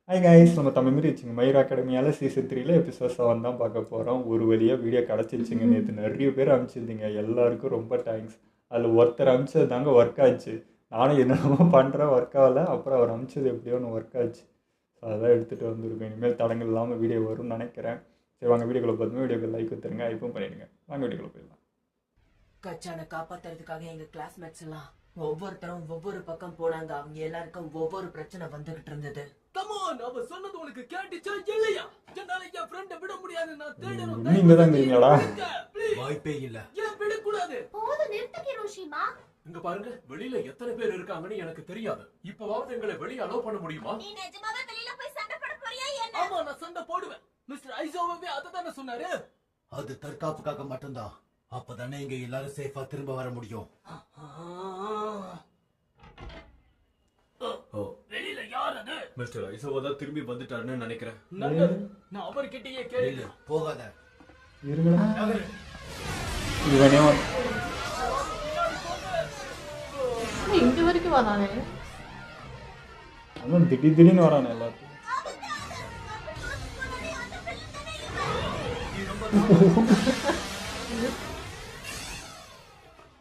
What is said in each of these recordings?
Hi guys, நம்ம தமிழ் மாதிரி வச்சுங்க மயூர் அகாடமியால் சீசன் 3ல எபிசோட் 7 தான் பார்க்க போகிறோம். ஒரு வழியாக வீடியோ கிடச்சிருச்சுங்க. நேற்று நிறைய பேர் அனுப்பிச்சிருந்தீங்க, எல்லாருக்கும் ரொம்ப தேங்க்ஸ். அதில் ஒருத்தர் அனுப்பிச்சது தாங்க ஒர்க் ஆச்சு. நானும் என்னென்னமோ பண்ணுறேன், ஒர்க் ஆகலை. அப்புறம் அவர் அனுப்பிச்சது எப்படியோ ஒன்று ஒர்க் ஆச்சு. ஸோ அதெல்லாம் எடுத்துகிட்டு வந்துருக்கேன். இனிமேல் தடங்கள் இல்லாமல் வீடியோ வரும்னு நினைக்கிறேன். சரி வாங்க வீடியோக்குள்ளே பார்த்துமே வீடியோக்கு லைக் கொடுத்துருங்க, ஐப்பும் பண்ணிடுங்க. வாங்க வீடியோக்குள்ளே போயிடலாம். கச்சானை காப்பாத்துறதுக்காக எங்க கிளாஸ்மேட்ஸ் எல்லாம் ஒவ்வொருத்தரும் ஒவ்வொரு பக்கம் போனாங்க. அவங்க எல்லாருக்கும் ஒவ்வொரு பிரச்சனை வந்துகிட்டு இருந்தது. கமான், அவ சொன்னது உனக்கு கேட்டுச்சா இல்லையா? என்னால என் ஃப்ரெண்ட விட முடியாது. நான் தேடணும். நீங்க தான் இருக்கீங்களா? வாய்ப்பே இல்ல. ஏன் விட கூடாது? போது நிறுத்து ஹிரோஷிமா. இங்க பாருங்க, வெளியில எத்தனை பேர் இருக்காங்கன்னு எனக்கு தெரியாது. இப்பவாவது எங்களை வெளிய அலோவ் பண்ண முடியுமா? நீ நிஜமாவே வெளியில போய் சண்டை போட போறியா என்ன? ஆமா, நான் சண்டை போடுவேன். மிஸ்டர் ஐசோவே அததானே சொன்னாரு. அது தற்காப்புக்காக மட்டும்தான். அப்பதானே இங்க எல்லாரும் சேஃபா திரும்ப வர முடியும். வெளியில யார் அது? மிஸ்டர் ஐசோவா தான் திரும்பி வந்துட்டாருன்னு நினைக்கிறேன். நல்லது, நான் அவர்கிட்டயே கேளு. போகாத, இருங்களா இவனே இங்க வரைக்கும் வரானே. அதுவும் திடீர்னு வரானே எல்லாத்துக்கும்.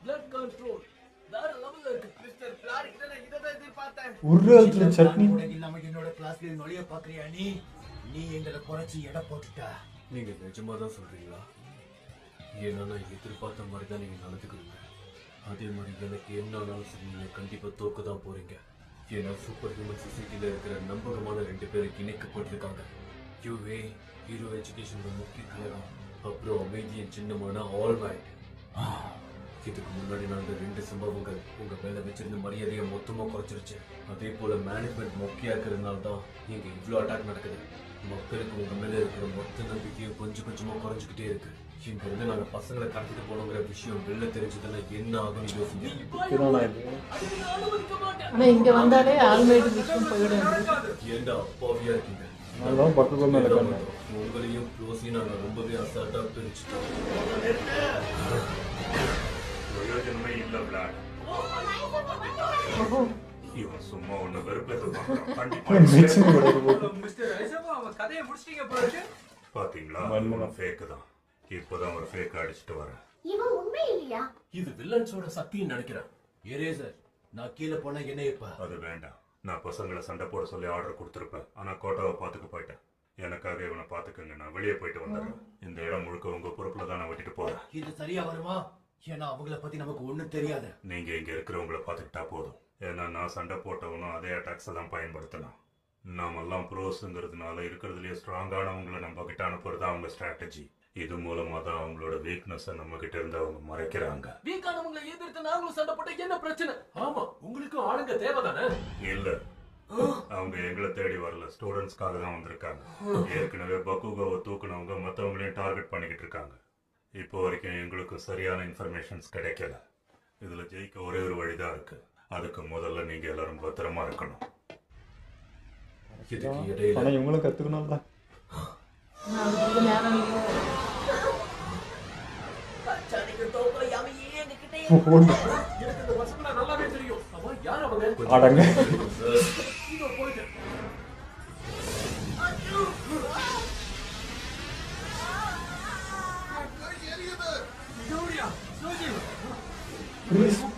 பிளட் கண்ட்ரோல் வேற லெவல்ல இருக்கு. மிஸ்டர் பிளார் கிட்ட நான் இததான் எதிர்பார்த்தேன். உருவத்துல சட்னி இல்லாம என்னோட கிளாஸ்ல நுழைய பாக்குறியா? நீ எங்களை குறைச்சி எடை போட்டுட்ட. நீங்க நிஜமா தான் சொல்றீங்களா? ஏன்னா நான் எதிர்பார்த்த மாதிரி தான் நீங்க நடந்துக்கிறீங்க. அதே மாதிரி எனக்கு என்ன ஆனாலும் சரி, நீங்க கண்டிப்பா தோக்க தான் போறீங்க. ஏன்னா சூப்பர் ஹியூமன் சொசைட்டில இருக்கிற நம்பகமான 2 பேருக்கு இணைக்கப்பட்டிருக்காங்க. யூஏ ஹீரோ எஜுகேஷனோட முக்கிய கழகம், அப்புறம் அமைதியின் சின்னமான ஆல்ரைட். இதுக்கு முன்னாடி நடந்த 2 சம்பவங்கள் உங்க மேல வச்சிருந்த மரியாதையை மொத்தமா குறைச்சிருச்சு. அதே போல மேனேஜ்மெண்ட் மொக்கையா இருக்கிறதுனால தான் இங்க இவ்வளோ அட்டாக் நடக்குது. மக்களுக்கு உங்க மேல இருக்கிற மொத்த நம்பிக்கையும் கொஞ்சம் கொஞ்சமா குறைஞ்சிக்கிட்டே இருக்கு. இங்க இருந்து நாங்க பசங்களை கடத்திட்டு போனோங்கிற விஷயம் வெளில தெரிஞ்சதுன்னா என்ன ஆகும்னு யோசிங்க. ஆனா இங்க வந்தாலே ஆல்மைட் விஷயம் போயிடும். ஏண்டா அப்பாவியா இருக்கீங்க? அதெல்லாம் பக்கம் மேலே உங்களையும் க்ளோஸையும் நாங்க ரொம்பவே அசால்ட்டா பிரிச்சுட்டோம். பிரயோஜனமே இல்ல பிளாட். இவன் சும்மா ஒண்ணு பாத்தீங்களா? ஃபேக் தான். இப்பதான் ஒரு ஃபேக் அடிச்சுட்டு வரேன். இவன் உண்மை இல்லையா? இது வில்லன்ஸோட சக்தின்னு நினைக்கிறேன். எரேசர், நான் கீழே போனா என்ன இப்ப? அது வேண்டாம். நான் பசங்களை சண்டை போட சொல்லி ஆர்டர் கொடுத்துருப்பேன். ஆனா கோட்டாவை பாத்துக்க போயிட்டேன். எனக்காக இவனை பாத்துக்கங்க, நான் வெளியே போயிட்டு வந்துடுறேன். இந்த இடம் முழுக்க உங்க பொறுப்புல தான் நான் விட்டுட்டு போறேன். இது சரியா வருமா? ஏன்னா அவங்கள பத்தி நமக்கு ஒண்ணும் தெரியாது. நீங்க இங்க இருக்கிறவங்கள பாத்துக்கிட்டா போதும். ஏன்னா நான் சண்டை போட்டவனும் அதே அட்டாக்ஸ் எல்லாம் பயன்படுத்தலாம். நாமெல்லாம் ப்ரோஸ்ங்கிறதுனால இருக்கிறதுலயே ஸ்ட்ராங்கானவங்களை நம்ம கிட்ட அனுப்புறது அவங்க ஸ்ட்ராட்டஜி. இது மூலமா தான் அவங்களோட வீக்னஸ் நம்ம கிட்ட இருந்து அவங்க மறைக்கிறாங்க. வீக்கானவங்களை எதிர்த்து நாங்களும் சண்டை போட்டா என்ன பிரச்சனை? ஆமா, உங்களுக்கு ஆளுங்க தேவைதானே? இல்ல, அவங்க எங்களை தேடி வரல, ஸ்டூடெண்ட்ஸ்க்காக தான் வந்திருக்காங்க. ஏற்கனவே பக்குகாவை தூக்குனவங்க மற்றவங்களையும் டார்கெட் பண்ணிக்கிட்டு இருக்காங்க. இப்போ வரைக்கும் எங்களுக்கு சரியான இன்ஃபர்மேஷன்ஸ் கிடைக்கல. இதுல ஜெயிக்க ஒரே ஒரு வழிதான் இருக்கு. அதுக்கு முதல்ல நீங்க எல்லாரும் பத்திரமா இருக்கணும். இதுக்கு இடையில ஆனா இவங்களும் கத்துக்கணும்ல. நேரம் இல்லை. கச்சானைக்கு தோக்கலையாம எங்க கிட்ட எனக்கு இந்த பசங்களை நல்லாவே தெரியும். அவன் யார் அவங்க? அடங்க இதோ போயிட்டு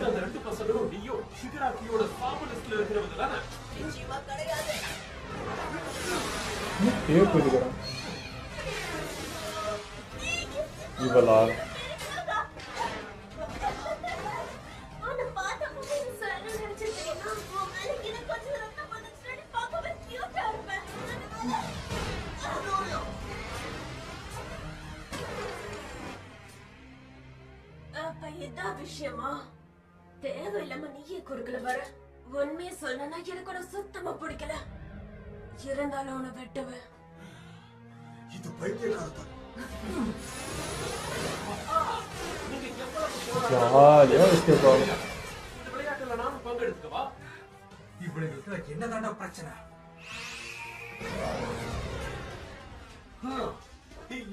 அந்த 2 பசங்களும் நீயோ சிகராக்கியோட சாபலிஸ்ட்ல இருக்கிறவங்க தானே? நிச்சயமா கிடையாது. டேப் எடுக்கிறான் இவளா. அவனை பார்த்தப்பவே சரண நினைச்சிட்டேன். உன் மேல எனக்கு கொஞ்சம் ரத்தம் வந்துச்சுன்னு பார்க்கவே கியூட்டா இருப்பேன். அப்ப இதான் விஷயமா? தேவையில்லாம நீயே குறுக்கல வர. உண்மையை சொன்னா எனக்கு உன சுத்தமா பிடிக்கல. இருந்தாலும் உன வெட்டுவேன். இது பைத்தியக்காரத்தனம். நீங்க எவ்வளவு ஜாலியா எஸ்கேப் ஆகும். இந்த விளையாட்டுல நானும் பங்கெடுத்துக்கவா? இவனுக்கு என்னதாண்டா பிரச்சனை?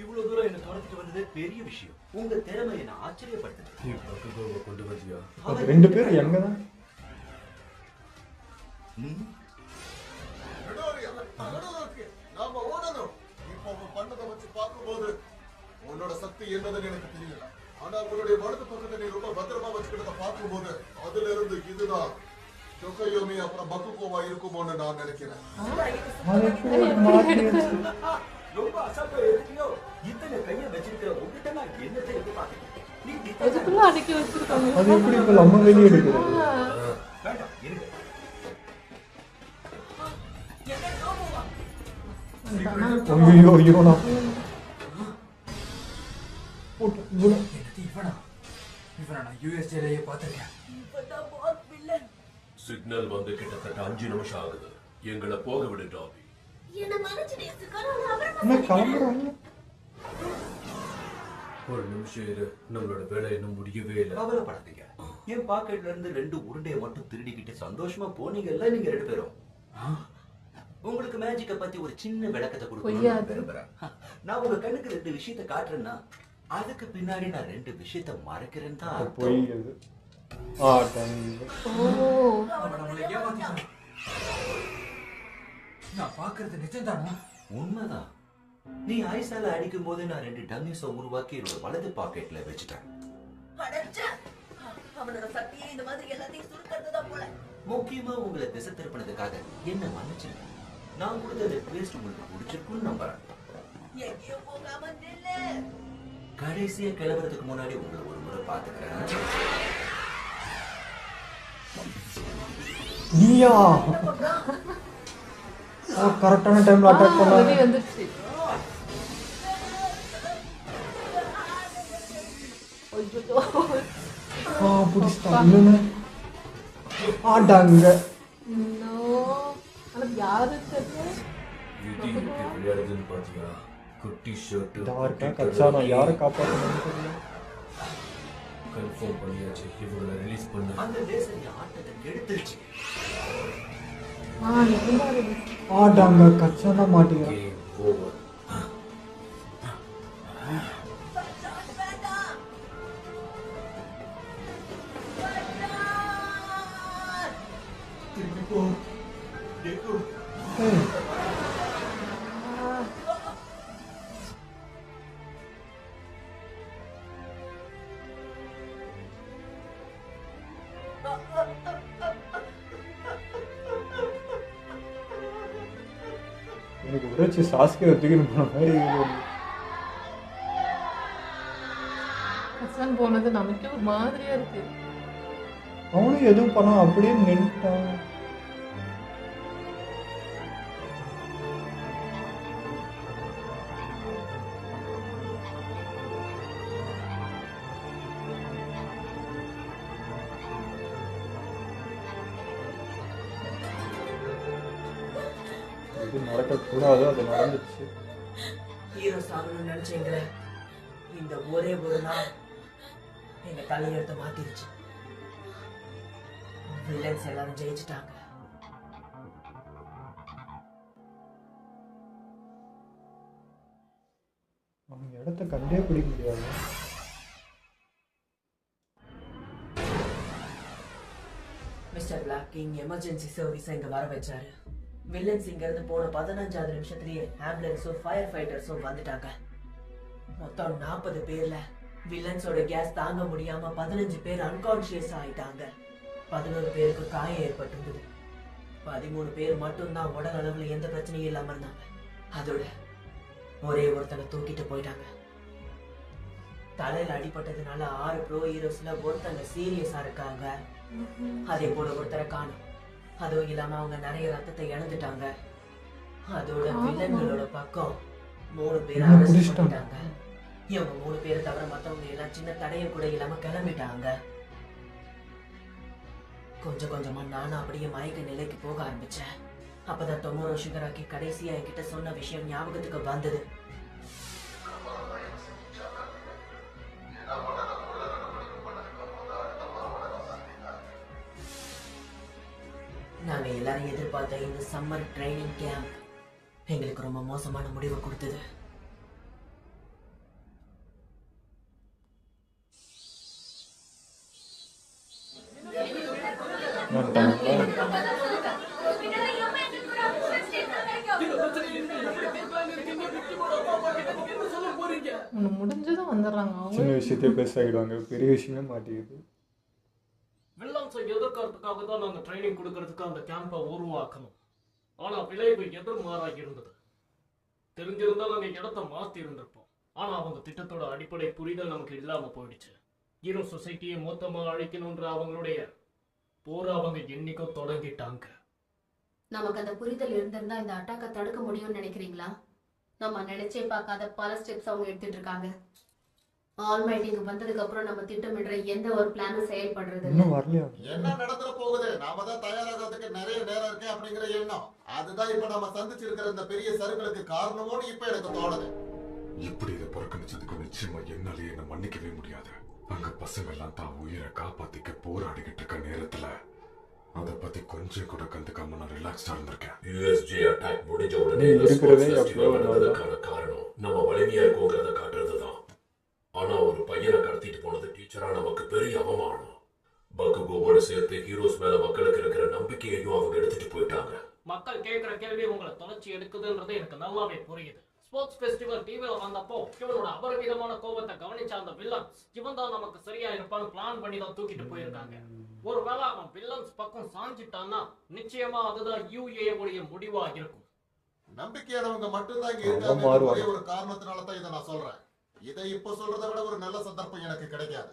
இவ்வளவு தூரம் என்ன கடத்திட்டு வந்தது பெரிய விஷயம். உங்க திறமை என்ன ஆச்சரியப்படுத்துது. கொண்டு வந்தியா? 2 பேர் எங்கதான்? என்னதுன்னு எனக்கு தெரியல. ஆனா உன்னுடைய வலது பக்கத்தை நீ ரொம்ப பத்திரமா வச்சுக்கிட்டத பார்க்கும்போது அதுல இருந்து இதுதான் டொக்கையோமி அப்புறம் பக்குகோவா இருக்குமோன்னு நான் நினைக்கிறேன். ரொம்ப அசால்ட்டா இருக்கியோ? இத்தனை கையை வச்சிருக்கிற உங்ககிட்ட நான் என்னத்தை எதிர்பார்க்கிறேன்? நீ அதுக்குள்ள அடக்கி வச்சிருக்காங்க. அது எப்படி இப்போ நம்ம வெளியே எடுக்கிறது? வேண்டாம் இருங்க. ஐயோ இவனா இவனை நான் யூஎஸ்ஏலயே பார்த்திருக்கேன். சிக்னல் வந்து கிட்டத்தட்ட 5 நிமிஷம் ஆகுது. எங்களை போக விடு டாபி. என்ன மன்னிச்சிடு இசுகாரா, என்ன கிளம்புறாங்க? ஒரு நிமிஷம் இரு, நம்மளோட வேலை இன்னும் முடியவே இல்லை. கவலைப்படாதீங்க. என் பாக்கெட்ல இருந்து 2 உருண்டையை மட்டும் திருடிக்கிட்டு சந்தோஷமா போனீங்கல்ல நீங்க 2 பேரும். உங்களுக்கு மேஜிக்க பத்தி ஒரு சின்ன விளக்கத்தை கொடுக்கணும்னு விரும்புறேன். நான் உங்க கண்ணுக்கு 2 விஷயத்தை காட்டுறேன்னா அதுக்கு பின்னாடி நான் 2 விஷயத்தை மறைக்கிறேன்னு தான் போய் நான் பாக்குறது நிஜம்தானா? உண்மைதான். நீ ஐசால அடிக்கும் போது நான் 2 டம்மிஸை உருவாக்கி என்னோட வலது பாக்கெட்ல வச்சுட்டேன். அவனோட சக்தியே இந்த மாதிரி எல்லாத்தையும் சுருக்கிறதுதான் போல. முக்கியமா உங்களை திசை திருப்பினதுக்காக என்ன மன்னிச்சிருக்கேன். நான் கொடுத்த அந்த ட்விஸ்ட் உங்களுக்கு பிடிச்சிருக்கும்னு நம்புறேன். எங்கேயோ போகாம நில்லு. கடைசியா கிளம்புறதுக்கு முன்னாடி உங்களை ஒரு முறை பாத்துக்கிறேன். நீயா கரெக்டான டைம்ல அட்டாக் பண்ணா வந்துருச்சு. புடிச்சிட்டாங்க. ஆடாங்க. யாரு தெரியல. விளையாடுதுன்னு பாத்தியா? குட்டி ஷர்ட் டார்க்கா கச்சானா யாரை காப்பாற்றணும்னு தெரியல. கன்ஃபார்ம் பண்ணியாச்சு. இவங்களை ரிலீஸ் பண்ண அந்த லேசர் ஆட்டத்தை கெடுத்துருச்சு. ஆடாங்க கச்சானா மாட்டீங்க. ஓவர். எனக்கு உரைச்சி சாஸ்கே தூக்கிட்டு போன மாதிரி போனது நமக்கு ஒரு மாதிரியா இருக்கு. அவனும் எதுவும் பண்ணா அப்படியே நின்ட்டான். இது நடக்கக்கூடாது, அது நடந்துச்சு. ஹீரோ சாகணும்னு நினைச்சீங்களே, இந்த ஒரே ஒரு நாள் எங்க தலையெழுத்த மாத்திருச்சு. வில்லன்ஸ் எல்லாரும் ஜெயிச்சுட்டாங்க. அவங்க இடத்த கண்டே பிடிக்க முடியாது. Mister black king emergency service இங்க வர வச்சாரு. வில்லன்ஸ் இங்க இருந்து போன 15வது நிமிஷத்துலயே ஆம்புலன்ஸும் ஃபயர் ஃபைட்டர்ஸும் வந்துட்டாங்க. மொத்தம் 40 பேர்ல வில்லன்ஸோட கேஸ் தாங்க முடியாம 15 பேர் அன்கான்சியஸ் ஆயிட்டாங்க. 11 பேருக்கு காயம் ஏற்பட்டிருந்தது. 13 பேர் மட்டும்தான் உடல் அளவுல எந்த பிரச்சனையும் இல்லாம இருந்தாங்க. அதோட ஒரே ஒருத்தனை தூக்கிட்டு போயிட்டாங்க. தலையில அடிபட்டதுனால 6 ப்ரோ ஹீரோஸ்ல ஒருத்தங்க சீரியஸா இருக்காங்க. அதே போல ஒருத்தரை காணும். அதுவும் இல்லாம அவங்க நிறைய ரத்தத்தை இழந்துட்டாங்க. அதோட வில்லன்களோட பக்கம் 3 பேர் அரெஸ்ட் பண்ணிட்டாங்க. இவங்க 3 பேரை தவிர மத்தவங்க எல்லாம் சின்ன தடையும் கூட இல்லாம கிளம்பிட்டாங்க. கொஞ்சம் கொஞ்சமா நானும் அப்படியே மயக்க நிலைக்கு போக ஆரம்பிச்சேன். அப்பதான் டொமோரோ சுகராக்கி கடைசியா என்கிட்ட சொன்ன விஷயம் ஞாபகத்துக்கு வந்தது. நாங்க எல்லாரும் எதிர்பார்த்த இந்த சம்மர் ட்ரைனிங் கேம்ப் எங்களுக்கு ரொம்ப மோசமான முடிவை கொடுத்தது. என்ன சொல்ல போறீங்க? ஒன்று முடிஞ்சதும் வந்துடுறாங்க அவங்க. சின்ன விஷயத்தையே பெருசாகிடுவாங்க, பெரிய விஷயமே மாட்டேங்குது. வில்லன்ஸை எதிர்க்கிறதுக்காக தான் நாங்கள் ட்ரைனிங் கொடுக்கறதுக்கு அந்த கேம்பை உருவாக்கணும். ஆனால் விளைவு எதிர்மாறாக இருந்தது. தெரிஞ்சிருந்தால் நாங்கள் இடத்த மாற்றி இருந்திருப்போம். ஆனால் அவங்க திட்டத்தோட அடிப்படை புரிதல் நமக்கு இல்லாமல் போயிடுச்சு. ஹீரோ சொசைட்டியை மொத்தமாக அழிக்கணுன்ற அவங்களுடைய போரை அவங்க என்னைக்கோ தொடங்கிட்டாங்க. நமக்கு அந்த புரிதல் இருந்திருந்தா இந்த அட்டாக்கை தடுக்க முடியும்னு நினைக்கிறீங்களா? நம்ம நினைச்சே பார்க்காத பல ஸ்டெப்ஸ் அவங்க எடுத்துட்டு இருக்காங்க. ஆல்மைட்டி இங்க வந்ததுக்கு அப்புறம் நம்ம திட்டமிடுற எந்த ஒரு பிளானும் செயல்படுறது இன்னும் வரலையா? என்ன நடந்துற போகுது? நாம தான் தயாராகிறதுக்கு நிறைய நேரம் இருக்கு அப்படிங்கிற எண்ணம் அதுதான் இப்ப நம்ம சந்திச்சிருக்கிற இந்த பெரிய சருக்களுக்கு காரணமோன்னு இப்ப எனக்கு தோணுது. இப்படி இதை புறக்கணிச்சதுக்கு நிச்சயமா என்னாலே என்ன மன்னிக்கவே முடியாது. அங்க பசங்க எல்லாம் தான் உயிரை காப்பாத்திக்க போராடிக்கிட்டு இருக்க நேரத்துல அதை பத்தி கொஞ்சம் கூட கண்டுக்காம நான் ரிலாக்ஸ்டா இருந்திருக்கேன். யூஎஸ்ஜே அட்டாக் முடிஞ்ச உடனே இருக்கிறதே நடந்ததுக்கான காரணம் நம்ம வலிமையா இருக்கோங்கிறத காட்டுறதுதான். ஆனா ஒரு பையனை கடத்திட்டு போனது டீச்சரா நமக்கு பெரிய அவமானம். பக்குகோவோட சேர்த்து ஹீரோஸ் மேல மக்களுக்கு இருக்கிற நம்பிக்கையையும் அவங்க எடுத்துட்டு போயிட்டாங்க. மக்கள் கேட்கிற கேள்வி உங்களை தொலைச்சி எடுக்குதுன்றது எனக்கு நல்லாவே புரியுது. ஸ்போர்ட்ஸ் ஃபெஸ்டிவல் டிவில வந்தப்போ இவனோட அபரிமிதமான கோபத்தை கவனிச்ச அந்த வில்லன்ஸ் இவன் தான் நமக்கு சரியா இருப்பான்னு பிளான் பண்ணி தான் தூக்கிட்டு போயிருக்காங்க. ஒருவேளை அவன் வில்லன்ஸ் பக்கம் சாஞ்சிட்டான்னா நிச்சயமா அதுதான் யூஏ உடைய முடிவா இருக்கும். நம்பிக்கையானவங்க மட்டும்தான் இங்க இருக்காங்க. ஒரே ஒரு காரணத்தினால தான் இதை நான் சொல்றேன். இதை இப்ப சொல்றதை விட ஒரு நல்ல சந்தர்ப்பம் எனக்கு கிடைக்காது.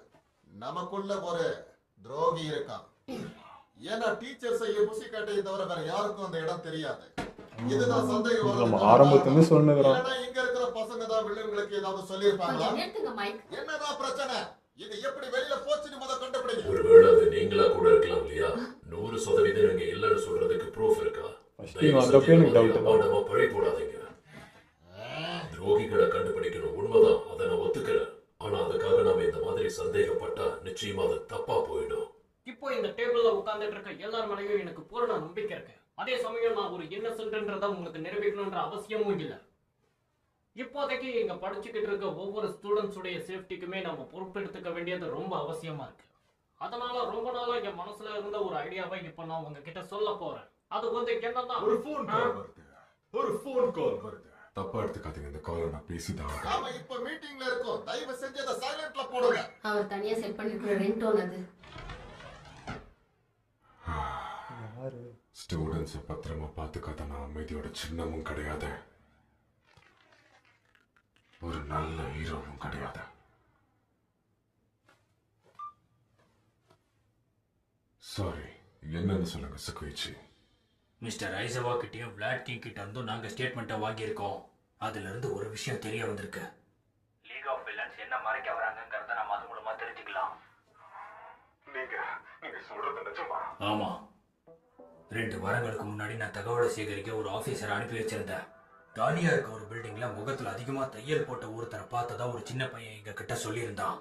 நமக்குள்ள ஒரு துரோகி இருக்கான். ஏன்னா டீச்சர்ஸை புசி காட்டையை தவிர வேற யாருக்கும் அந்த இடம் தெரியாது. இதுதான் சந்தேகம். நம்ம ஆரம்பத்துல சொன்னதுதான். இங்க இருக்கிற பசங்க தான் வில்லன்களுக்கு ஏதாவது சொல்லியிருப்பாங்களா? என்னதான் பிரச்சனை? இது எப்படி வெளியில போச்சுன்னு முத கண்டுபிடிங்க. ஒருவேளை அது நீங்களா கூட இருக்கலாம் இல்லையா? 100% நீங்க இல்லைன்னு சொல்றதுக்கு ப்ரூஃப் இருக்கா? பழி போடாதீங்க. துரோகிகளை கண்டுபிடிக்கணும், உண்மைதான், அதை நான் ஒத்துக்கிறேன். ஆனா அதுக்காக நாம இந்த மாதிரி சந்தேகப்பட்டா நிச்சயமா அது தப்பா போயிடும். இப்போ இந்த டேபிள்ல உட்கார்ந்துட்டு இருக்க எல்லார் மேலேயும் எனக்கு பூரண நம்பிக்கை இருக்கு. அதே சமயம் நான் ஒரு இன்னசென்ட்ன்றத உங்களுக்கு நிரூபிக்கணும்ன்ற அவசியமும் இல்லை. இப்போதைக்கு இங்க படிச்சுக்கிட்டு இருக்க ஒவ்வொரு ஸ்டூடெண்ட்ஸுடைய சேஃப்டிக்குமே நம்ம பொறுப்பெடுத்துக்க வேண்டியது ரொம்ப அவசியமா இருக்கு. அதனால ரொம்ப நாளா என் மனசுல இருந்த ஒரு ஐடியாவை இப்ப நான் உங்ககிட்ட சொல்ல போறேன். அது வந்து என்னன்னா, ஒரு ஃபோன் கால் வருது. தப்பா எடுத்துக்காதீங்க, இந்த காலை நான் பேசிதான். நாம இப்ப மீட்டிங்ல இருக்கோம். தயவு செஞ்சு அதை சைலண்ட்ல போடுங்க. அவர் தனியா செட் பண்ணிருக்கிற ரிங்டோன் அது. ஸ்டூடெண்ட்ஸை பத்திரமா பார்த்துக்காத நான் அமைதியோட சின்னமும் கிடையாது, ஒரு நல்ல ஹீரோவும் கிடையாது. சாரி, என்னன்னு சொல்லுங்க சக்குயிச்சி. மிஸ்டர் ஐசவா கிட்டயும் விளாட் கிங் கிட்ட இருந்தும் நாங்க ஸ்டேட்மெண்ட்டை வாங்கியிருக்கோம். அதுல இருந்து ஒரு விஷயம் தெரிய வந்திருக்கு. லீக் ஆஃப் வில்லன்ஸ் என்ன மறைக்க வராங்கங்கிறத நம்ம அது மூலமா தெரிஞ்சுக்கலாம். நீங்க சொல்றது நிஜமா? ஆமா, 2 வாரங்களுக்கு முன்னாடி நான் தகவலை சேகரிக்க ஒரு ஆபீசர் அனுப்பி வச்சிருந்தேன். காலியா இருக்க ஒரு பில்டிங்ல முகத்துல அதிகமா தையல் போட்ட ஒருத்தரை பார்த்ததா ஒரு சின்ன பையன் எங்க கிட்ட சொல்லியிருந்தான்.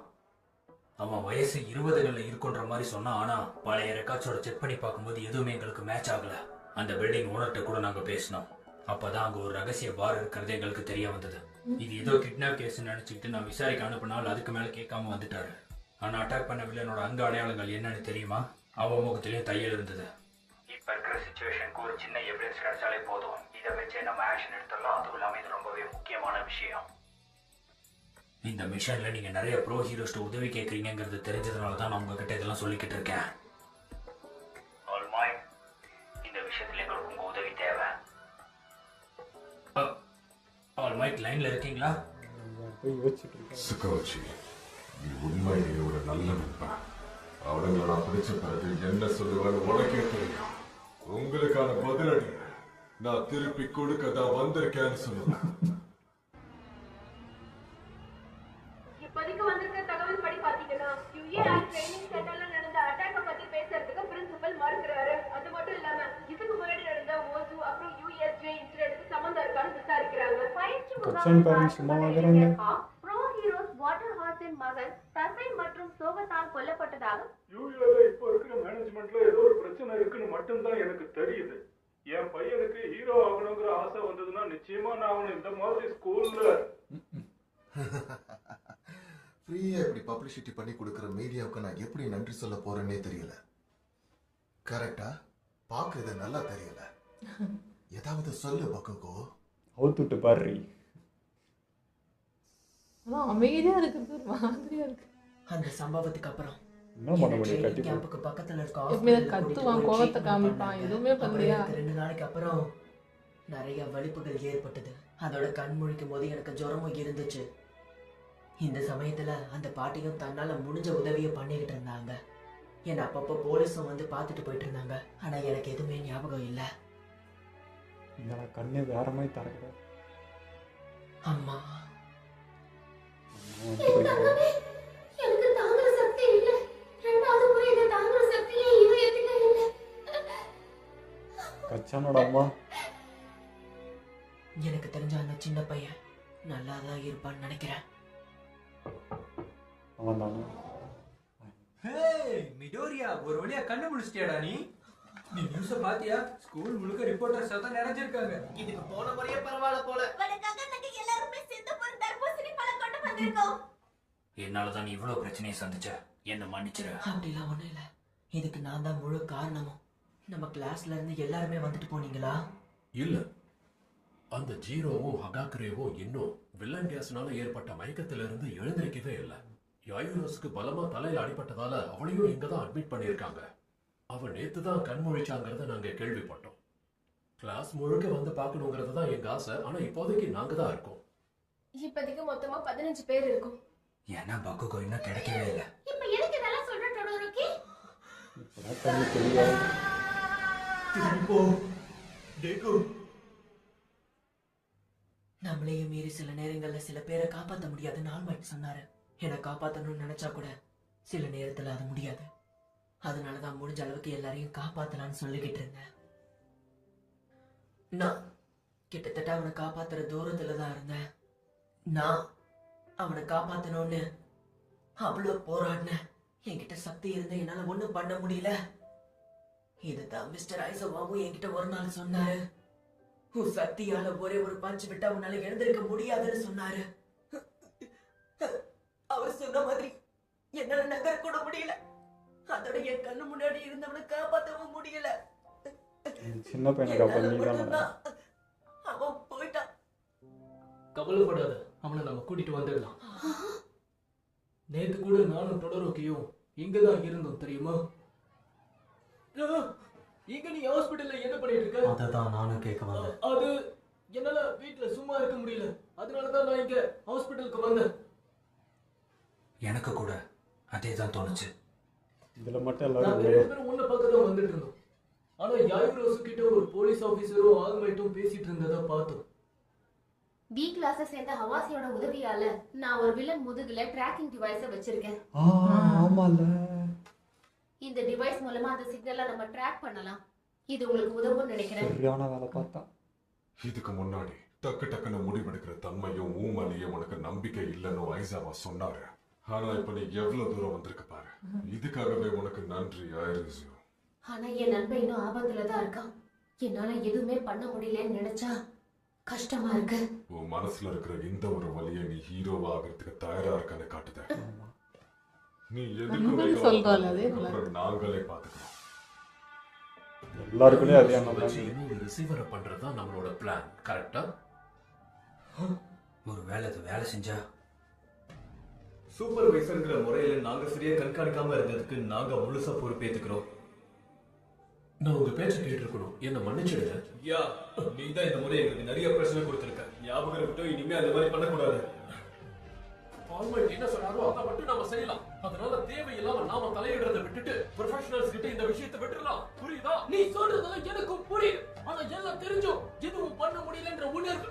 அவன் வயசு 20களில் இருக்குன்ற மாதிரி சொன்னான். ஆனா பழைய ரெக்கார்ட்ஸோட செக் பண்ணி பார்க்கும்போது எதுவுமே எங்களுக்கு மேட்ச் ஆகல. அந்த பில்டிங் ஓனர்கிட்ட கூட நாங்க பேசினோம். அப்பதான் அங்க ஒரு ரகசிய பார் இருக்கிறது எங்களுக்கு தெரிய வந்தது. இது ஏதோ கிட்னாப் கேஸ் நினைச்சுக்கிட்டு நான் விசாரிக்க அனுப்பினால் அதுக்கு மேல கேட்காம வந்துட்டாரு. ஆனா அட்டாக் பண்ண வில்லனோட அங்க அடையாளங்கள் என்னன்னு தெரியுமா? அவன் முகத்திலேயும் தையல் இருந்தது. இப்ப இருக்கிற சிச்சுவேஷனுக்கு ஒரு சின்ன எவிடன்ஸ் கிடைச்சாலே போதும். இதை வச்சே நம்ம ஆக்ஷன் எடுத்துடலாம். அதுவும் இல்லாம இது ரொம்பவே முக்கியமான விஷயம். இந்த மிஷன்ல நீங்க நிறைய ப்ரோ ஹீரோஸ்ட்டு உதவி கேட்குறீங்கிறது தெரிஞ்சதுனால தான் நான் உங்ககிட்ட இதெல்லாம் சொல்லிக்கிட்டு இருக்கேன். ஆல்மைட், இந்த விஷயத்துல எங்களுக்கு உங்க உதவி தேவை. ஆல்மைட், லைன்ல இருக்கீங்களா? சக்கோச்சி, நீ உண்மையிலேயே ஒரு நல்ல நண்பன். அவனுங்களை நான் பிடிச்ச பிறகு என்ன சொல்லுவான்னு உனக்கே தெரியும். உங்களுக்கான பதிலடி நான் திருப்பி கொடுக்க தான் வந்திருக்கேன்னு சொல்லுவேன். இப்போதைக்கு வந்திருக்க தகவல் படி பாத்தீங்கன்னா யுஏ ட்ரைனிங் சென்டர்ல நடந்த அட்டாக்க பத்தி பேசுறதுக்கு பிரின்சிபல் மறுக்கிறாரு. அது மட்டும் இல்லாம இதுக்கு முன்னாடி நடந்த ஓசு அப்புறம் யுஎஸ்ஜே இன்சிடென்ட்க்கு சம்பந்தம் இருக்கான்னு விசாரிக்கிறாங்க. ப்ரோ ஹீரோஸ் வாட்டர் ஹார்ஸின் மகன் தசை மற்றும் சோகத்தால் கொல்லப்பட்டதாக யூஏல இப்போ இருக்கிற மேனேஜ்மெண்ட்ல ஏதோ ஒரு பிரச்சனை இருக்குன்னு மட்டும்தான் எனக்கு தெரியுது. என் பையனுக்கு ஹீரோ ஆகணுங்கிற ஆசை வந்ததுன்னா நிச்சயமா நான் அவனை இந்த மாதிரி ஸ்கூல்ல ஃப்ரீயா இப்படி பப்ளிசிட்டி பண்ணி கொடுக்குற மீடியாவுக்கு நான் எப்படி நன்றி சொல்ல போறேன்னே தெரியல. கரெக்டா? பாக்குறது நல்லா தெரியல. ஏதாவது சொல்லு பக்குகோ. அவுத்துட்டு பாரு. அதான் அமைதியா இருக்கிறது ஒரு மாதிரியா இருக்கு. அந்த சம்பவத்துக்கு அப்புறம் என்ன பண்ண முடியும் கட்டி கேம்புக்கு பக்கத்துல இருக்க எப்பவுமே hospital கத்துவான், கூட்டிட்டு போய் கோவத்தை treatment காமிப்பான், பண்ணாங்க. எதுவுமே அப்புறம் பண்ணலையா? எனக்கு 2 நாளைக்கு அப்புறம் நிறைய வலிப்புகள் ஏற்பட்டது. அதோட கண் முழிக்கும் போது எனக்கு ஜுரமும் இருந்துச்சு. இந்த சமயத்துல அந்த பாட்டியும் தன்னால முடிஞ்ச உதவியை பண்ணிக்கிட்டு இருந்தாங்க. என்னை அப்பப்போ போலீஸும் வந்து பார்த்துட்டு போயிட்டு இருந்தாங்க. ஆனா எனக்கு எதுவுமே ஞாபகம் இல்லை. என்னடா கண்ணே வேற மாதிரி திறக்குற. அம்மா எனக்கு தாங்குற சக்தி இல்ல. ரெண்டாவது முறை இதை தாங்குற சக்தியே இதயத்துக்கு இல்ல. கச்சானோட அம்மா எனக்கு தெரிஞ்ச அந்த சின்ன பையன் நல்லா தான் இருப்பான்னு நினைக்கிறேன். அவன் தானே. மிடோரியா, ஒரு வழியா கண்ணு முடிச்சிட்டியாடா நீ? நீ நியூஸ பாத்தியா? ஸ்கூல் முழுக்க ரிப்போர்ட்டர்ஸ் தான் நிறைஞ்சிருக்காங்க. இதுக்கு போன முறையே பரவாயில்ல போல. என்னாலதான் நீ இவ்வளவு பிரச்சனையை சந்திச்ச. என்ன மன்னிச்சிரு. அப்படிலாம் ஒண்ணும் இல்ல. இதுக்கு நான் தான் முழு காரணமும். நம்ம கிளாஸ்ல இருந்து எல்லாருமே வந்துட்டு போனீங்களா? இல்ல, அந்த ஜீரோவும் ஹகாக்கரேவும் இன்னும் வில்லன் கேஸ்னால ஏற்பட்ட மயக்கத்துல இருந்து எழுந்திருக்கவே இல்லை. யாயுரோஸ்க்கு பலமா தலையில அடிபட்டதால அவளையும் இங்க தான் அட்மிட் பண்ணியிருக்காங்க. அவ நேத்து தான் கண் முழிச்சாங்கிறத நாங்க கேள்விப்பட்டோம். கிளாஸ் முழுக்க வந்து பார்க்கணுங்கிறது தான் எங்க ஆசை. ஆனா இப்போதைக்கு நாங்க தான் இருக்கோம். இப்போதைக்கு மொத்தமா 15 பேர் இருக்கும். ஏன்னா பக்குகோ இன்னும் கிடைக்கவே இல்லை. இப்ப எனக்கு இதெல்லாம் சொல்ற டோடோரோகி? இப்பதான் கண்ணு தெரியாது. நம்மளையும் மீறி சில நேரங்கள்ல சில பேரை காப்பாற்ற முடியாதுன்னு ஆல்மைட் சொன்னாரு. என்னை காப்பாற்றணும்னு நினைச்சா கூட சில நேரத்துல அது முடியாது. அதனாலதான் முடிஞ்ச அளவுக்கு எல்லாரையும் காப்பாத்தலான்னு சொல்லிக்கிட்டு இருந்தேன். நான் கிட்டத்தட்ட அவனை காப்பாத்துற தூரத்துல தான் இருந்தேன். நான் அவனை காப்பாத்தணும்னு அவ்வளோ போராடினேன். என்கிட்ட சக்தி இருந்த என்னால ஒண்ணும் பண்ண முடியல. இதுதான் மிஸ்டர் ஐசோவாவும் என்கிட்ட ஒரு நாள் சொன்னாரு. உன் சக்தியால ஒரே ஒரு பஞ்ச் விட்டா உன்னால எழுந்திருக்க முடியாதுன்னு சொன்னாரு. அவர் சொன்ன மாதிரி என்னால நகர கூட முடியல. அதோட என் கண்ணு முன்னாடி இருந்தவனை காப்பாற்றவும் முடியல. சின்ன பையனை காப்பாற்ற நீ தானே. அவன் போயிட்டான். கவலைப்படாத, அவனை நம்ம கூட்டிட்டு வந்துடலாம். நேத்து கூட நானும் தொடரோக்கியும் இங்கதான் இருந்தோம் தெரியுமா? இங்க நீ ஹாஸ்பிட்டல்ல என்ன பண்ணிட்டு இருக்க? அததான் நானும் கேட்க வந்தேன். அது என்னால வீட்டுல சும்மா இருக்க முடியல. அதனாலதான் நான் இங்க ஹாஸ்பிட்டலுக்கு வந்தேன். எனக்கு கூட அதே தான் தோணுச்சு. இதுல மட்டும் நாங்க எல்லாரும் 2 பேரும் உன்னை பார்க்க தான் வந்துட்டு இருந்தோம். ஆனா யாயுரோஸ் கிட்ட ஒரு போலீஸ் ஆபீசரும் ஆல்மைட்டும் பேசிட்டு இருந்ததா பார்த்தோம். பி கிளாஸை சேர்ந்த ஹவாசியோட உதவியால நான் ஒரு வில்லன் முதுகுல ட்ராக்கிங் டிவைஸை வச்சிருக்கேன். ஆமால. இந்த டிவைஸ் மூலமா அந்த சிக்னலை நம்ம ட்ராக் பண்ணலாம். இது உங்களுக்கு உதவும்னு நினைக்கிறேன். சரியான வேலை பார்த்தா. இதுக்கு முன்னாடி டக்கு டக்குன்னு முடிவெடுக்கிற தன்மையும் ஊமலையும் உனக்கு நம்பிக்கை இல்லைன்னு ஐசாவா சொன்னாரு. ஆனா இப்ப நீ எவ்வளவு தூரம் வந்திருக்க பாரு. இதுக்காகவே உனக்கு நன்றி ஐரிஸ். ஆனா என் நண்பன் இன்னும் ஆபத்துல தான் இருக்கான். என்னால எதுவுமே பண்ண முடியலன்னு நினைச்சா கஷ்டமா இருக்கு. உன் மனசுல இருக்கிற இந்த ஒரு வழியை நீ ஹீரோவா ஆகிறதுக்கு தயாரா இருக்கான்னு காட்டுத. நீ நண்பன் சொல்றாள், அதே நல்லா எதுக்கு நாங்களே பாத்துக்கிறோம். எல்லாருக்குள்ளே அதே அண்ணன் வச்சு இன்னொரு ரிசீவரை பண்றதுதான் நம்மளோட பிளான். கரெக்டா? ஒரு வேலை அது வேலை செஞ்சா சூப்பர்வைசர்ங்கிற முறையில நாங்க சரியா கண்காணிக்காம இருந்ததுக்கு நாங்க முழுசா பொறுப்பேத்துக்கிறோம். நான் உங்க பேச்ச கேட்டிருக்கணும். என்ன மன்னிச்சிடுங்க. யா, நீ தான் இந்த முறை எங்களுக்கு நிறைய பிரச்சனை கொடுத்துருக்க. ஞாபகம் இருக்கட்டும், இனிமே அந்த மாதிரி பண்ணக்கூடாது. ஆல்மைட் என்ன சொன்னாரோ அதை மட்டும் நாம செய்யலாம். அதனால தேவையில்லாம நாம தலையிடுறதை விட்டுட்டு ப்ரொஃபஷனல்ஸ் கிட்ட இந்த விஷயத்தை விட்டுறலாம். புரியுதா? நீ சொல்றதெல்லாம் எனக்கும் புரியுது. ஆனா எல்லாம் தெரிஞ்சும் எதுவும் பண்ண முடியலன்ற உணர்வு.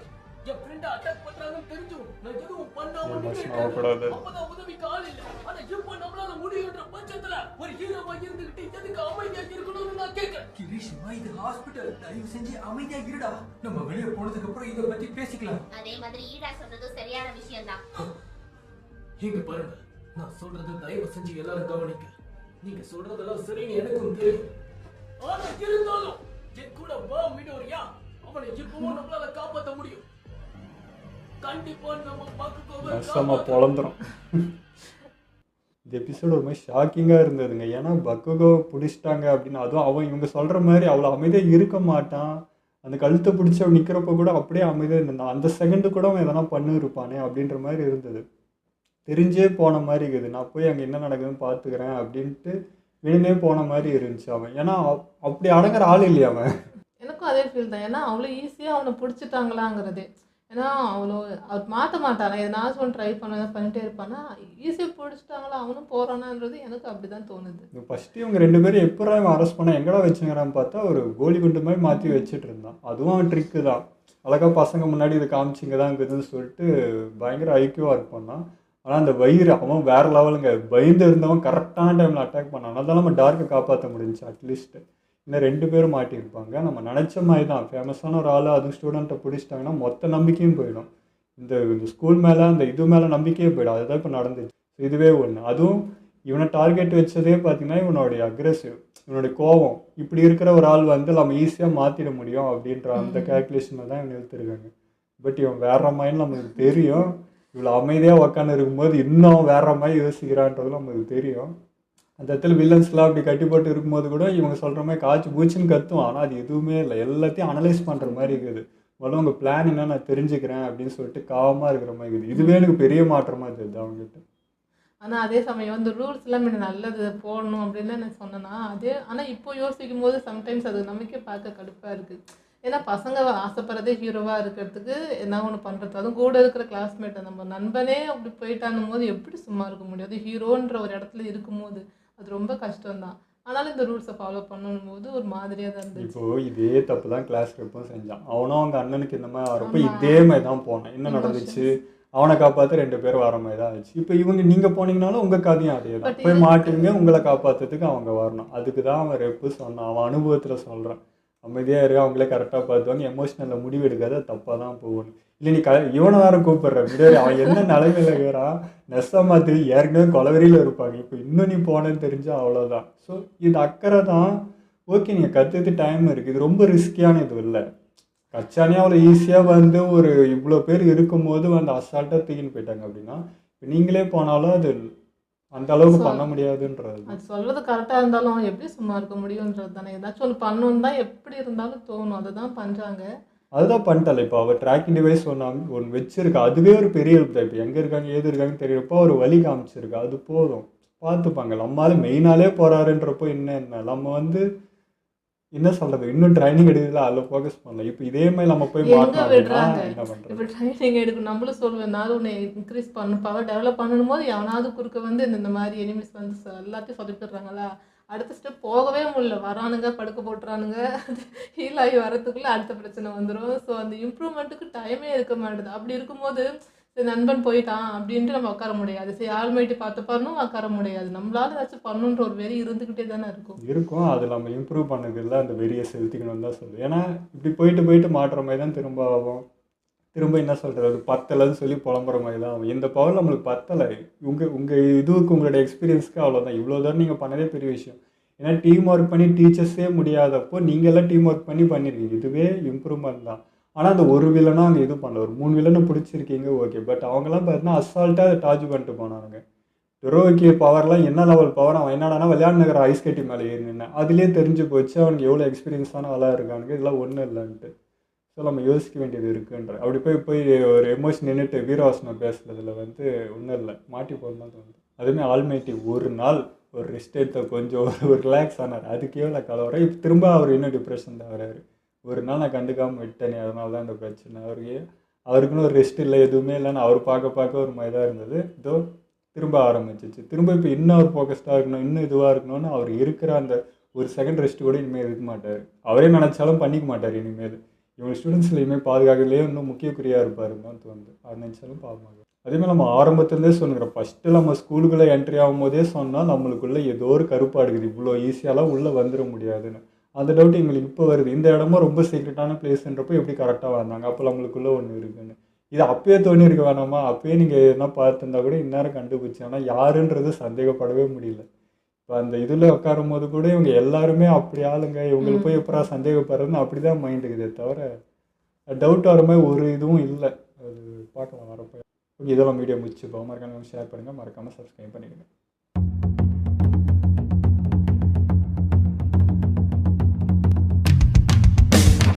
என் ஃப்ரெண்ட அட்டாக் பண்றாங்கன்னு தெரிஞ்சும் நான் எதுவும் பண்ணாம ஆகக்கூடாது. அப்பதான் உதவிக்கு ஆள் இல்ல. ஆனா இப்ப நம்மளால முடியுன்ற பட்சத்துல ஒரு ஹீரோவா இருந்துகிட்டு எதுக்கு அமைதியா இருக்கணும்னு நான் கேட்கிறேன். கிரீஷ்மா, இது ஹாஸ்பிட்டல். தயவு செஞ்சு அமைதியா இருடா. நம்ம வெளியே போனதுக்கு அப்புறம் இதை பத்தி பேசிக்கலாம். அதே மாதிரி ஈடா சொன்னது சரியான விஷயம் தான். இங்க பாருங்க, நான் சொல்றது தயவு செஞ்சு எல்லாரும் கவனிக்க. நீங்க சொல்றதெல்லாம் சரின்னு எனக்கும் தெரியும். ஆனா இருந்தாலும் என் கூட வா மிடோரியா. அவனை இப்பவும் நம்மளால காப்பாற்ற முடியும். கண்டிப்பா நம்ம நஷ்டமா பொழந்துரும். இந்த எபிசோடு ஒரு மாதிரி ஷாக்கிங்காக இருந்ததுங்க. ஏன்னா பக்குகோ பிடிச்சிட்டாங்க அப்படின்னு. அதுவும் அவன் இவங்க சொல்கிற மாதிரி அவ்வளோ அமைதியாக இருக்க மாட்டான். அந்த கழுத்தை பிடிச்சி அவன் நிற்கிறப்ப கூட அப்படியே அமைதியாக இருந்தான். அந்த செகண்டு கூட அவன் எதனா பண்ணிருப்பானே அப்படின்ற மாதிரி இருந்தது. தெரிஞ்சே போன மாதிரி இருக்குது. நான் போய் அங்கே என்ன நடக்குதுன்னு பார்த்துக்கிறேன் அப்படின்ட்டு வேணுனே போன மாதிரி இருந்துச்சு அவன். ஏன்னா அப்படி அடங்குற ஆள் இல்லையா அவன். எனக்கும் அதே ஃபீல் தான். ஏன்னா அவ்வளோ ஈஸியாக அவனை பிடிச்சிட்டாங்களாங்கிறதே. ஏன்னா அவர் மாற்ற மாட்டானா, எதனாச்சும் ஒன்று ட்ரை பண்ணிட்டே இருப்பானா, ஈஸியாக பிடிச்சிட்டாங்களா அவனும் போகிறானான்றது எனக்கு அப்படி தான் தோணுது. ஃபஸ்ட்டு இவங்க 2 பேரும் எப்படா இவன் அரெஸ்ட் பண்ண எங்கடா வச்சுங்கிறான்னு பார்த்தா ஒரு கோலி குண்டு மாதிரி மாற்றி வச்சுட்டு இருந்தான். அதுவும் அவன் ட்ரிக்கு தான். அழகாக பசங்க முன்னாடி இது காமிச்சிங்க தான் இருக்குதுன்னு சொல்லிட்டு பயங்கர ஐக்கியவாக ஒர்க் பண்ணான். ஆனால் அந்த வயிறு அவன் வேறு லெவலுங்க. பயந்து இருந்தவன் கரெக்டான டைமில் அட்டாக் பண்ணான். அதனால நம்ம டார்க்கை காப்பாற்ற முடிஞ்சிச்சு. அட்லீஸ்ட்டு இன்னும் 2 பேரும் மாட்டியிருப்பாங்க. நம்ம நினச்ச மாதிரி தான் ஃபேமஸான ஒரு ஆள் அதுவும் ஸ்டூடெண்ட்டை பிடிச்சிட்டாங்கன்னா மொத்த நம்பிக்கையும் போயிடும். இந்த ஸ்கூல் மேலே அந்த இது மேலே நம்பிக்கையே போயிடும். அதுதான் இப்போ நடந்துச்சு. இதுவே ஒன்று. அதுவும் இவனை டார்கெட் வச்சதே பார்த்தீங்கன்னா இவனுடைய அக்ரெசிவ், இவனுடைய கோபம். இப்படி இருக்கிற ஒரு ஆள் வந்து நம்ம ஈஸியாக மாற்றிட முடியும் அப்படின்ற அந்த கேல்குலேஷனில் தான் இவன் நிறுத்திருக்காங்க. பட் இவன் வேற மாதிரி நமக்கு தெரியும். இவ்வளோ அமைதியாக உக்காந்து இருக்கும்போது இன்னும் வேற மாதிரி யோசிக்கிறான்றது நமக்கு தெரியும். அந்த இடத்துல வில்லன்ஸ்லாம் அப்படி கட்டி போட்டு இருக்கும்போது கூட இவங்க சொல்கிற மாதிரி காய்ச்சி பூச்சின்னு கத்தும். ஆனால் அது எதுவுமே இல்லை. எல்லாத்தையும் அனலைஸ் பண்ணுற மாதிரி இருக்குது. முதல்ல உங்கள் பிளான் என்ன நான் தெரிஞ்சுக்கிறேன் அப்படின்னு சொல்லிட்டு காவமாக இருக்கிற மாதிரி இருக்குது. இதுவே எனக்கு பெரிய மாற்றமாக தெரியுது அவங்ககிட்ட. ஆனால் அதே சமயம் இந்த ரூல்ஸ்லாம் முன்ன நல்லது போடணும் அப்படின்னு நான் சொன்னேன்னா அதே. ஆனால் இப்போ யோசிக்கும் போது சம்டைம்ஸ் அது நமக்கே பார்க்க கடுப்பாக இருக்குது. ஏன்னா பசங்க ஆசைப்படுறதே ஹீரோவாக இருக்கிறதுக்கு என்ன ஒன்று பண்ணுறது. அதுவும் கூட இருக்கிற கிளாஸ்மேட்டை நம்ம நண்பனே அப்படி போயிட்டானும் போது எப்படி சும்மா இருக்க முடியாது. ஹீரோன்ற ஒரு இடத்துல இருக்கும்போது அது ரொம்ப கஷ்டம்தான். ஆனாலும் இந்த ரூல்ஸை ஃபாலோ பண்ணணும் போது ஒரு மாதிரியாக தான் இருந்துச்சு. இப்போது இதே தப்பு தான் கிளாஸ் ரெப்பும் செஞ்சான். அவனும் அவங்க அண்ணனுக்கு இந்த மாதிரி வரப்போ இதே மாதிரி தான் போனான். என்ன நடந்துச்சு, அவனை காப்பாற்ற 2 பேர் வர மாதிரி தான் ஆச்சு. இப்போ இவங்க நீங்கள் போனீங்கனாலும் உங்கள் கதையும் அதே தான். போய் மாட்டுவீங்க, உங்களை காப்பாற்றுறதுக்கு அவங்க வரணும். அதுக்கு தான் அவன் ரெப்பு சொன்னான். அவன் அனுபவத்தில் சொல்கிறான். அமைதியாக இருக்கு, அவங்களே கரெக்டாக பார்த்துவாங்க. எமோஷனலில் முடிவு எடுக்காத தப்பாக தான் போகணும். இல்லை நீ இவனை வேற கூப்பிடுற முடியாது. அவன் என்ன நிலைமையில இருக்கிறான் நெசமாத்து ஏற்கனவே கொலவெறியில் இருப்பாங்க. இப்போ இன்னும் நீ போனேன்னு தெரிஞ்சால் அவ்வளோதான். ஸோ இது அக்கறை தான். ஓகே நீங்கள் கற்றுக்கு டைம் இருக்குது. இது ரொம்ப ரிஸ்கியான இது இல்லை. கச்சானே அவ்வளோ ஈஸியாக வந்து ஒரு இவ்வளோ பேர் இருக்கும்போது வந்து அசால்ட்டாக தூக்கின்னு போயிட்டாங்க அப்படின்னா இப்போ நீங்களே போனாலும் அது அந்த அளவுக்கு பண்ண முடியாதுன்றது. அது சொல்கிறது கரெக்டாக இருந்தாலும் எப்படி சும்மா இருக்க முடியுன்றது தானே. ஏதாச்சும் ஒன்று பண்ணணும் தான் எப்படி இருந்தாலும் தோணும். அதை தான் பண்ணுறாங்க. அதுதான் பண்ணிட்டால. இப்போ அவள் ட்ராக்கிங் டிவைஸ் ஒன்று வச்சிருக்கா. அதுவே ஒரு பெரிய ஹெல்ப் தான். இப்போ எங்கே இருக்காங்க ஏது இருக்காங்கன்னு தெரியறப்போ ஒரு வழி காமிச்சிருக்கா. அது போதும், பார்த்துப்பாங்க. நம்மளால மெயினாலே போகிறாருன்றப்போ என்ன நம்ம வந்து என்ன சொல்கிறது, இன்னும் ட்ரைனிங் எடுக்குதுல அதில் ஃபோக்கஸ் பண்ணல. இப்போ இதே மாதிரி நம்ம போய் மாட்டோம் விடுறாங்க. என்ன பண்ணுறது. இப்போ ட்ரைனிங் எடுக்கணும். நம்மளும் சொல்லுவேன் நான் உன்னை இன்க்ரீஸ் பண்ணணும், பவர் டெவலப் பண்ணணும் போது எவனாவது குறுக்க வந்து இந்த மாதிரி எனிமிஸ் வந்து எல்லாத்தையும் சொதப்பிடுறாங்களா. அடுத்த ஸ்டெப் போகவே முடியல. வரானுங்க, படுக்க போட்டுறானுங்க, ஹீல் ஆகி வரத்துக்குள்ளே அடுத்த பிரச்சனை வந்துடும். ஸோ அந்த இம்ப்ரூவ்மெண்ட்டுக்கு டைமே இருக்க மாட்டேது. அப்படி இருக்கும்போது சரி நண்பன் போயிட்டான் அப்படின்ட்டு நம்ம உட்கார முடியாது. சரி ஆல்மைட்டி பார்த்து பண்ணணும் உட்கார முடியாது. நம்மளால ஏதாச்சும் பண்ணணுன்ற ஒரு வெறி இருந்துக்கிட்டே தானே இருக்கும். அது நம்ம இம்ப்ரூவ் பண்ணதில்லை. அந்த வெறியை செலுத்திக்கணும்னு தான் சொல்லுது. ஏன்னா இப்படி போயிட்டு மாட்டுற மாதிரி தான் திரும்ப ஆகும். திரும்ப என்ன சொல்கிறது, அது பத்தலைன்னு சொல்லி புலம்புற மாதிரி தான் ஆகும். இந்த பவர் நம்மளுக்கு பத்தலை. உங்கள் இதுவுக்கு உங்களுடைய எக்ஸ்பீரியன்ஸ்க்கு அவ்வளோதான். இவ்வளோ தூரம் நீங்கள் பண்ணதே பெரிய விஷயம். ஏன்னா டீம் ஒர்க் பண்ணி டீச்சர்ஸே முடியாதப்போ நீங்கள் எல்லாம் டீம் ஒர்க் பண்ணி பண்ணியிருக்கீங்க. இதுவே இம்ப்ரூவ்மெண்ட் தான். ஆனால் அந்த ஒரு வில்லனும் அங்கே இது பண்ணல. ஒரு 3 வில்லனும் பிடிச்சிருக்கீங்க ஓகே. பட் அவங்கெல்லாம் பார்த்தீங்கன்னா அசால்ட்டாக அதை டார்ச் பண்ணிட்டு போனானுங்க. ஹீரோய்க்கு பவர்லாம் என்ன லெவல் பவர். அவன் என்னடானா விளையாண்டு நகர ஐஸ் கட்டி மேலே ஏறி நின்று அதுலேயே தெரிஞ்சு போச்சு அவனுக்கு எவ்வளோ எக்ஸ்பீரியன்ஸான ஆளாக இருக்கானுங்க. இதெல்லாம் ஒன்றும் இல்லைன்ட்டு. ஸோ நம்ம யோசிக்க வேண்டியது இருக்குன்ற. அப்படி போய் ஒரு எமோஷன் நின்றுட்டு வீரவாசனம் பேசுறதுல வந்து ஒன்றும் இல்லை, மாட்டி போகணும் தான் தோணுது. அதுவுமே ஆல்மைட்டி ஒரு நாள் ஒரு ரெஸ்ட் எடுத்த கொஞ்சம் ஒரு ரிலாக்ஸ் ஆனார். அதுக்கே எவ்வளோ கலவரம். இப்போ திரும்ப அவர் இன்னும் டிப்ரெஷன் தான் வர்றாரு. ஒரு நாள் நான் கண்டுக்காமல் விட்டேனே அதனால தான் இந்த பிரச்சனை. அவருக்குன்னு ஒரு ரெஸ்ட் இல்லை, எதுவுமே இல்லைன்னு அவர் பார்க்க ஒரு மாதிரி தான் இருந்தது. இதோ திரும்ப ஆரம்பிச்சிச்சு. திரும்ப இப்போ இன்னும் அவர் ஃபோக்கஸ்டாக இருக்கணும், இன்னும் இதுவாக இருக்கணும்னு அவர் இருக்கிற அந்த ஒரு செகண்ட் ரெஸ்ட் கூட இனிமேல் இருக்க மாட்டார். அவரே நினச்சாலும் பண்ணிக்க மாட்டார் இனிமேல். இவங்க ஸ்டூடெண்ட்ஸில் இனிமேல் பாதுகாக்கலையே இன்னும் முக்கிய குறியாக இருப்பாருன்னு தான் தோணுது. அது நினச்சாலும் பார்ப்பாங்க. அதேமாதிரி நம்ம ஆரம்பத்துலேருந்தே சொன்னுக்கிறோம். ஃபஸ்ட்டு நம்ம ஸ்கூலுக்குள்ளே என்ட்ரி ஆகும்போதே சொன்னால் நம்மளுக்குள்ளே ஏதோ ஒரு கருப்பாக இருக்குது, இவ்வளோ ஈஸியாலாம் உள்ளே வந்துட முடியாதுன்னு. அந்த டவுட் எங்களுக்கு இப்போ வருது. இந்த இடமும் ரொம்ப சீக்ரெட்டான பிளேஸ்ன்றப்போ எப்படி கரெக்டாக வந்தாங்க, அப்போ நம்மளுக்குள்ளே ஒன்று இருக்குன்னு. இது அப்பயே தோணி இருக்க வேணாமா, அப்பயே நீங்கள் எதனா பார்த்துருந்தா கூட இந்நேரம் கண்டுபிடிச்சி. ஆனால் யாருன்றது சந்தேகப்படவே முடியல. இப்போ அந்த இதில் உட்காரும் போது கூட இவங்க எல்லாருமே அப்படி ஆளுங்க, இவங்களுக்கு போய் எப்படா சந்தேகப்படுறதுன்னு அப்படி தான் மைண்ட் இருக்குதே தவிர டவுட் வர மாதிரி ஒரு இதுவும் இல்லை. அது பார்க்கலாம் வரப்போ. ஓகே, இதெல்லாம் வீடியோ முடிச்சுப்போம். மறக்காமல் ஷேர் பண்ணுங்கள், மறக்காமல் சப்ஸ்கிரைப் பண்ணிடுங்க.